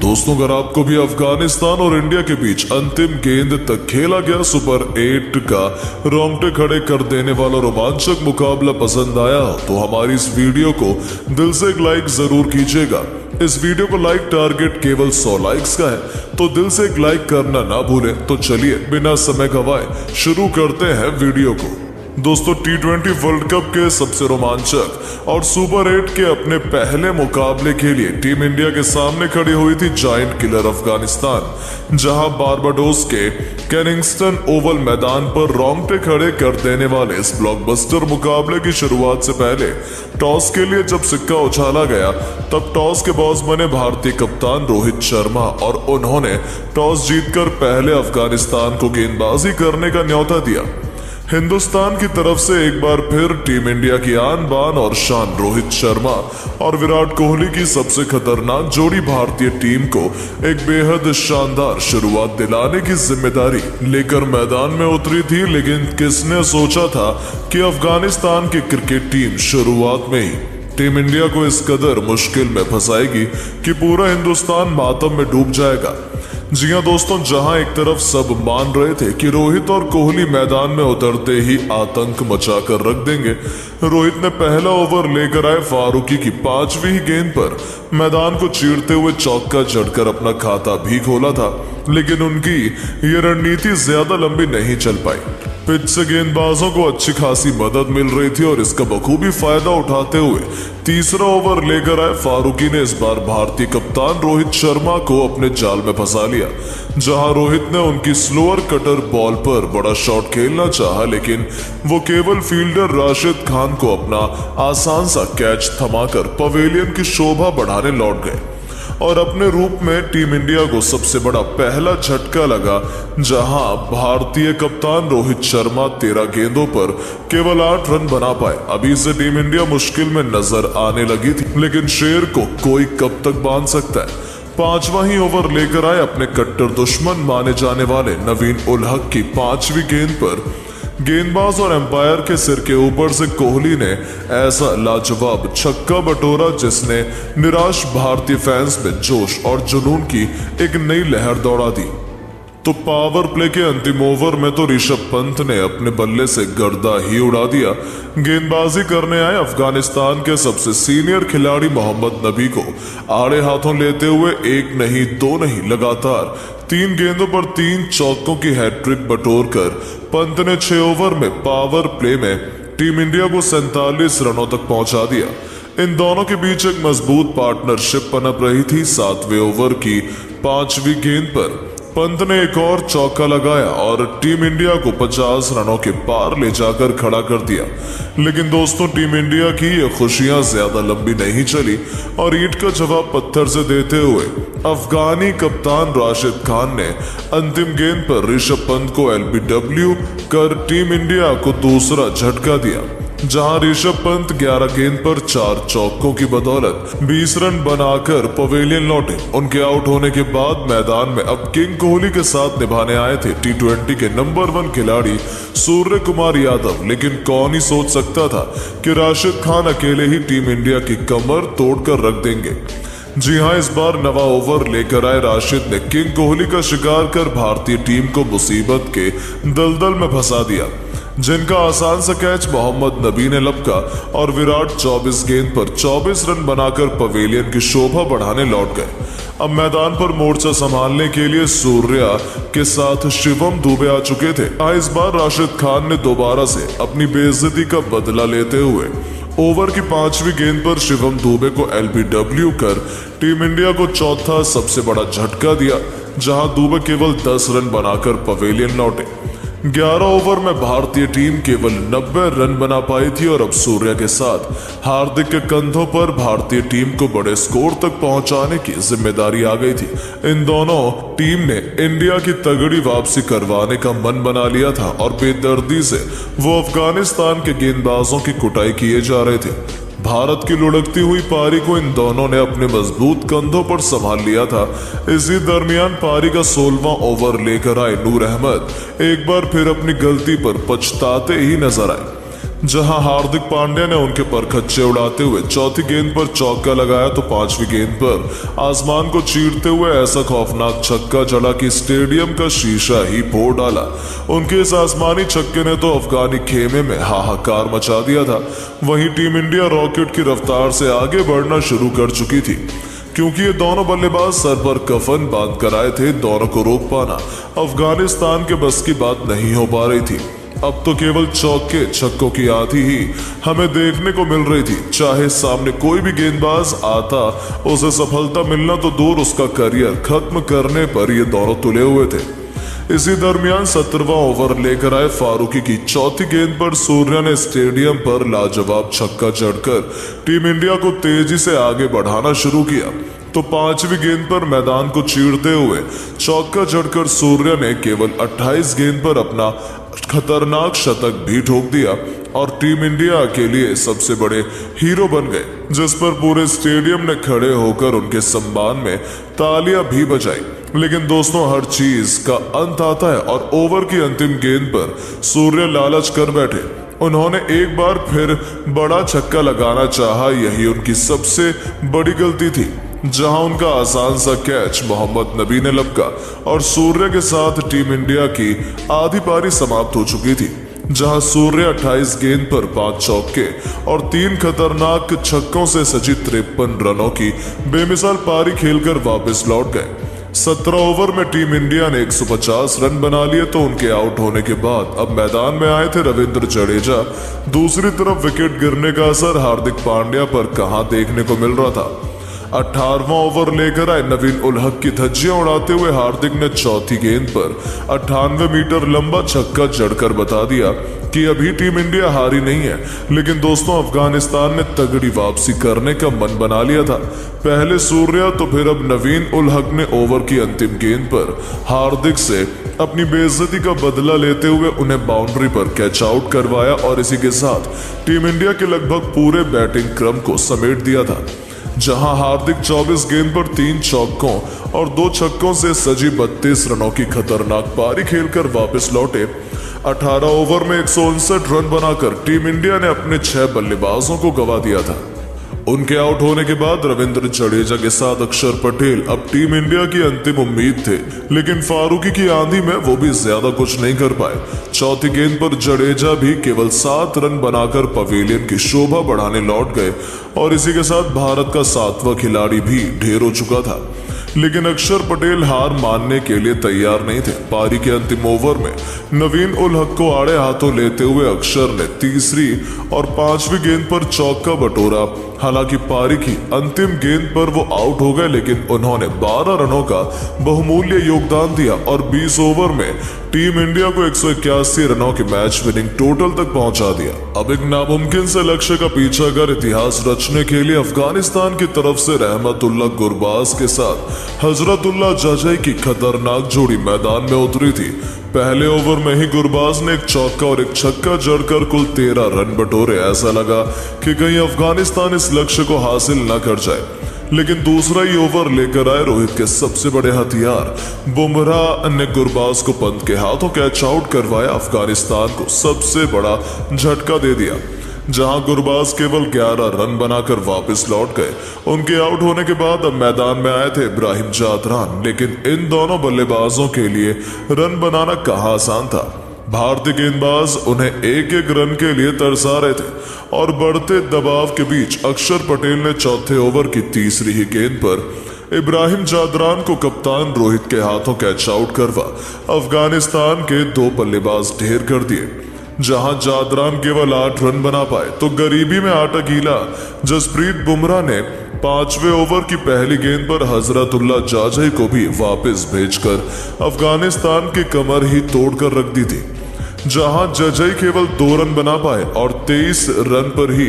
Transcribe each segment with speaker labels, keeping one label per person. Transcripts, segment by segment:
Speaker 1: दोस्तों, अगर आपको भी अफगानिस्तान और इंडिया के बीच अंतिम गेंद तक खेला गया सुपर 8 का रोंगटे खड़े कर देने वाला रोमांचक मुकाबला पसंद आया हो तो हमारी इस वीडियो को दिल से एक लाइक जरूर कीजिएगा। इस वीडियो को लाइक टारगेट केवल 100 लाइक्स का है, तो दिल से एक लाइक करना ना भूलें। तो चलिए बिना समय गवाए शुरू करते हैं वीडियो को। दोस्तों, T20 वर्ल्ड कप के सबसे रोमांचक और सुपर 8 के अपने पहले मुकाबले के लिए टीम इंडिया के सामने खड़ी हुई थी जायंट किलर अफगानिस्तान, जहां बारबाडोस के केनिंगस्टन ओवल मैदान पर रोंगटे खड़े कर देने वाले इस ब्लॉकबस्टर मुकाबले की शुरुआत से पहले टॉस के लिए जब सिक्का उछाला गया तब टॉस के बॉस बने भारतीय कप्तान रोहित शर्मा और उन्होंने टॉस जीतकर पहले अफगानिस्तान को गेंदबाजी करने का न्योता दिया। हिंदुस्तान की तरफ से एक बार फिर टीम इंडिया की आन बान और शान रोहित शर्मा और विराट कोहली की सबसे खतरनाक जोड़ी भारतीय टीम को एक बेहद शानदार शुरुआत दिलाने की जिम्मेदारी लेकर मैदान में उतरी थी। लेकिन किसने सोचा था कि अफगानिस्तान की क्रिकेट टीम शुरुआत में ही टीम इंडिया को इस कदर मुश्किल में फंसाएगी कि पूरा हिंदुस्तान मातम में डूब जाएगा। जी हाँ दोस्तों, जहां एक तरफ सब मान रहे थे कि रोहित और कोहली मैदान में उतरते ही आतंक मचाकर रख देंगे, रोहित ने पहला ओवर लेकर आए फारूकी की 5वीं गेंद पर मैदान को चीरते हुए चौका जड़कर अपना खाता भी खोला था। लेकिन उनकी ये रणनीति ज्यादा लंबी नहीं चल पाई। पिच से गेंदबाजों को अच्छी खासी मदद मिल रही थी और इसका बखूबी फायदा उठाते हुए तीसरा ओवर लेकर आए फारूकी ने इस बार भारतीय कप्तान रोहित शर्मा को अपने जाल में फंसा लिया। जहां रोहित ने उनकी स्लोअर कटर बॉल पर बड़ा शॉट खेलना चाहा, लेकिन वो केवल फील्डर राशिद खान को अपना आसान सा कैच थमाकर पवेलियन की शोभा बढ़ाने लौट गए और अपने रूप में टीम इंडिया को सबसे बड़ा पहला झटका लगा, जहां भारतीय कप्तान रोहित शर्मा 13 गेंदों पर केवल 8 रन बना पाए। अभी से टीम इंडिया मुश्किल में नजर आने लगी थी, लेकिन शेर को कोई कब तक बांध सकता है। 5वां ही ओवर लेकर आए अपने कट्टर दुश्मन माने जाने वाले नवीन उल हक की 5वीं गेंद पर गेंदबाज और एम्पायर के सिर के ऊपर से कोहली ने ऐसा लाजवाब छक्का बटोरा जिसने निराश भारतीय फैंस में जोश और जुनून की एक नई लहर दौड़ा दी। तो पावर प्ले के अंतिम ओवर में तो ऋषभ पंत ने अपने बल्ले से गर्दा ही उड़ा दिया। गेंदबाजी करने आए अफगानिस्तान के सबसे सीनियर खिलाड़ी मोहम्मद नबी को आड़े हाथों लेते हुए एक नहीं दो नहीं लगातार 3 गेंदों पर 3 चौकों की हैट्रिक बटोर कर पंत ने 6 ओवर में पावर प्ले में टीम इंडिया को 47 रनों तक पहुंचा दिया। इन दोनों के बीच एक मजबूत पार्टनरशिप पनप रही थी। 7वें ओवर की 5वीं गेंद पर पंत ने एक और चौका लगाया और टीम इंडिया को 50 रनों के पार ले जाकर खड़ा कर दिया। लेकिन दोस्तों, टीम इंडिया की ये खुशियां ज्यादा लंबी नहीं चली और ईंट का जवाब पत्थर से देते हुए अफगानी कप्तान राशिद खान ने अंतिम गेंद पर ऋषभ पंत को LBW कर टीम इंडिया को दूसरा झटका दिया, जहां ऋषभ पंत 11 गेंद पर 4 चौकों की बदौलत 20 रन बनाकर पवेलियन लौटे। उनके आउट होने के बाद मैदान में अब किंग कोहली के साथ निभाने आए थे T20 के नंबर 1 खिलाड़ी सूर्य कुमार यादव। लेकिन कौन ही सोच सकता था कि राशिद खान अकेले ही टीम इंडिया की कमर तोड़कर रख देंगे। जी हां, इस बार नवा ओवर लेकर आए राशिद ने किंग कोहली का शिकार कर भारतीय टीम को मुसीबत के दलदल में फंसा दिया, जिनका आसान सा कैच मोहम्मद नबी ने लपका और विराट 24 गेंद पर 24 रन बनाकर पवेलियन की शोभा बढ़ाने लौट गए। अब मैदान पर मोर्चा संभालने के लिए सूर्या के साथ शिवम दुबे आ चुके थे। इस बार राशिद खान ने दोबारा से अपनी बेइज्जती का बदला लेते हुए ओवर की 5वीं गेंद पर शिवम दुबे को LBW कर टीम इंडिया को चौथा सबसे बड़ा झटका दिया, जहां दुबे केवल 10 रन बनाकर पवेलियन लौटे। 11 ओवर में भारतीय टीम केवल 90 रन बना पाई थी और अब सूर्या के साथ हार्दिक के कंधों पर भारतीय टीम को बड़े स्कोर तक पहुंचाने की जिम्मेदारी आ गई थी। इन दोनों टीम ने इंडिया की तगड़ी वापसी करवाने का मन बना लिया था और बेदर्दी से वो अफगानिस्तान के गेंदबाजों की कुटाई किए जा रहे थे। भारत की लुढ़कती हुई पारी को इन दोनों ने अपने मजबूत कंधों पर संभाल लिया था। इसी दरमियान पारी का 16वां ओवर लेकर आए नूर अहमद एक बार फिर अपनी गलती पर पछताते ही नजर आए। जहां हार्दिक पांड्या ने उनके परखच्चे उड़ाते हुए चौथी गेंद पर चौका लगाया तो पांचवी गेंद पर आसमान को चीरते हुए ऐसा खौफनाक छक्का जड़ा कि स्टेडियम का शीशा ही फोड़ डाला। उनके इस आसमानी छक्के ने तो अफगानी खेमे में हाहाकार मचा दिया था। वहीं टीम इंडिया रॉकेट की रफ्तार से आगे बढ़ना शुरू कर चुकी थी, क्योंकि ये दोनों बल्लेबाज सर पर कफन बांध कर आए थे। दोनों को रोक पाना अफगानिस्तान के बस की बात नहीं हो पा रही थी। अब तो केवल चौके छक्कों की आंधी ही हमें देखने को मिल रही थी। चाहे सामने कोई भी गेंदबाज आता, उसे सफलता मिलना तो दूर, उसका करियर खत्म करने पर ये दोनों तुले हुए थे। इसी दरमियान 17वां ओवर लेकर आए फारूकी की चौथी गेंद पर सूर्या ने स्टेडियम पर लाजवाब छक्का जड़कर टीम इंडिया को तेजी से आगे बढ़ाना शुरू किया। तो पांचवी गेंद पर मैदान को चीरते हुए चौका जड़कर सूर्या ने केवल 28 गेंद पर अपना खतरनाक शतक भी ठोक दिया और टीम इंडिया के लिए सबसे बड़े हीरो बन गए, जिस पर पूरे स्टेडियम ने खड़े होकर उनके सम्मान में तालियां भी बजाई। लेकिन दोस्तों, हर चीज का अंत आता है और ओवर की अंतिम गेंद पर सूर्य लालच कर बैठे। उन्होंने एक बार फिर बड़ा छक्का लगाना चाहा। यही उनकी सबसे बड़ी गलती थी, जहां उनका आसान सा कैच मोहम्मद नबी ने लपका और सूर्य के साथ टीम इंडिया की आधी पारी समाप्त हो चुकी थी। जहां सूर्य 28 गेंद पर 5 चौके और 3 खतरनाक छक्कों से सजी 53 रनों की बेमिसाल पारी खेलकर वापस लौट गए। 17 ओवर में टीम इंडिया ने 150 रन बना लिए। तो उनके आउट होने के बाद अब मैदान में आए थे रविंद्र जडेजा। दूसरी तरफ विकेट गिरने का असर हार्दिक पांड्या पर कहां देखने को मिल रहा था। 18वां ओवर लेकर आए नवीन उल हक की धज्जियां उड़ाते हुए हार्दिक ने चौथी गेंद पर 98 मीटर लंबा छक्का जड़कर बता दिया कि अभी टीम इंडिया हारी नहीं है। लेकिन दोस्तों, अफगानिस्तान ने तगड़ी वापसी करने का मन बना लिया था। पहले सूर्या तो फिर अब नवीन उल हक ने ओवर की अंतिम गेंद पर हार्दिक से अपनी बेइज्जती का बदला लेते हुए उन्हें बाउंड्री पर कैच आउट करवाया और इसी के साथ टीम इंडिया के लगभग पूरे बैटिंग क्रम को समेट दिया था। जहां हार्दिक 24 गेंद पर 3 चौकों और 2 छक्कों से सजी 32 रनों की खतरनाक पारी खेलकर वापस लौटे। 18 ओवर में 159 रन बनाकर टीम इंडिया ने अपने 6 बल्लेबाजों को गंवा दिया था। उनके आउट होने के बाद रविंद्र जडेजा के साथ अक्षर पटेल अब टीम इंडिया की अंतिम उम्मीद थे, लेकिन फारूकी की आंधी में वो भी ज्यादा कुछ नहीं कर पाए। चौथी गेंद पर जडेजा भी केवल 7 रन बनाकर पवेलियन की शोभा बढ़ाने लौट गए और इसी के साथ भारत का 7वां खिलाड़ी भी ढेर हो चुका था। लेकिन अक्षर पटेल हार मानने के लिए तैयार नहीं थे। पारी के अंतिम ओवर में नवीन उल हक को आड़े हाथों लेते हुए अक्षर ने तीसरी और 5वीं गेंद पर चौका बटोरा। हालांकि पारी की अंतिम गेंद पर वो आउट हो गए, लेकिन उन्होंने 12 रनों का बहुमूल्य योगदान दिया और 20 ओवर में टीम इंडिया को 181 रनों के मैच विनिंग टोटल तक पहुंचा दिया। अब एक नामुमकिन से लक्ष्य का पीछा कर इतिहास रचने के लिए अफगानिस्तान की तरफ से रहमतुल्लाह गुरबाज के साथ हजरतुल्लाह जाजई की खतरनाक जोड़ी मैदान में उतरी थी। पहले ओवर में ही गुरबाज ने एक चौका और एक छक्का जड़कर कुल 13 रन बटोरे। ऐसा लगा कि कहीं अफगानिस्तान इस लक्ष्य को हासिल न कर जाए, लेकिन दूसरा ही ओवर लेकर आए रोहित के सबसे बड़े हथियार बुमराह ने गुरबाज को पंत के हाथों कैच आउट करवाया। अफगानिस्तान को सबसे बड़ा झटका दे दिया, जहां गुरबाज केवल 11 रन बनाकर वापस लौट गए। उनके आउट होने के बाद अब मैदान में आए थे इब्राहिम जादरान, लेकिन इन दोनों बल्लेबाजों के लिए रन बनाना कहां आसान था। भारतीय गेंदबाज उन्हें एक एक रन के लिए तरसा रहे थे और बढ़ते दबाव के बीच अक्षर पटेल ने चौथे ओवर की तीसरी ही गेंद पर इब्राहिम जादरान को कप्तान रोहित के हाथों कैच आउट करवा अफगानिस्तान के 2 बल्लेबाज ढेर कर दिए। जहां जादरान केवल 8 रन बना पाए तो गरीबी में आटा गीला जसप्रीत बुमराह ने 5वें ओवर की पहली गेंद पर हजरतुल्लाह जाजई को भी वापस भेजकर अफगानिस्तान की कमर ही तोड़कर रख दी थी। जहां जजई केवल 2 रन बना पाए और 23 रन पर ही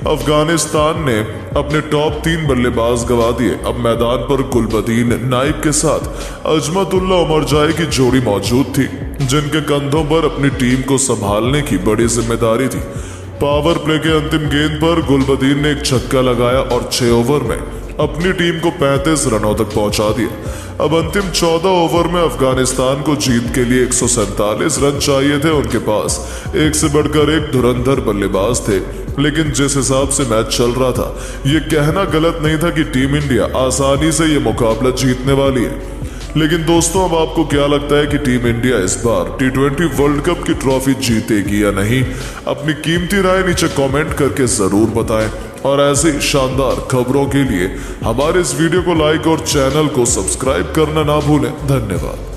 Speaker 1: अफगानिस्तान ने अपने टॉप 3 बल्लेबाज गंवा दिए। अब मैदान पर गुलबदीन नाइब के साथ अजमतुल्लाह उमरजाई की जोड़ी मौजूद थी, जिनके कंधों पर अपनी टीम को संभालने की बड़ी जिम्मेदारी थी। पावर प्ले के अंतिम गेंद पर गुलबदीन ने एक छक्का लगाया और 6 ओवर में अपनी टीम को 35 रनों तक पहुंचा दिया। अब अंतिम 14 ओवर में अफगानिस्तान को जीत के लिए 147 रन चाहिए थे। उनके पास एक से बढ़कर एक धुरंधर बल्लेबाज थे, लेकिन जिस हिसाब से मैच चल रहा था, ये कहना गलत नहीं था कि टीम इंडिया आसानी से ये मुकाबला जीतने वाली है। लेकिन दोस्तों, अब आपको क्या लगता है कि टीम इंडिया इस बार T20 वर्ल्ड कप की ट्रॉफी जीतेगी या नहीं? अपनी कीमती राय नीचे कमेंट करके जरूर बताएं और ऐसे शानदार खबरों के लिए हमारे इस वीडियो को लाइक और चैनल को सब्सक्राइब करना ना भूलें। धन्यवाद।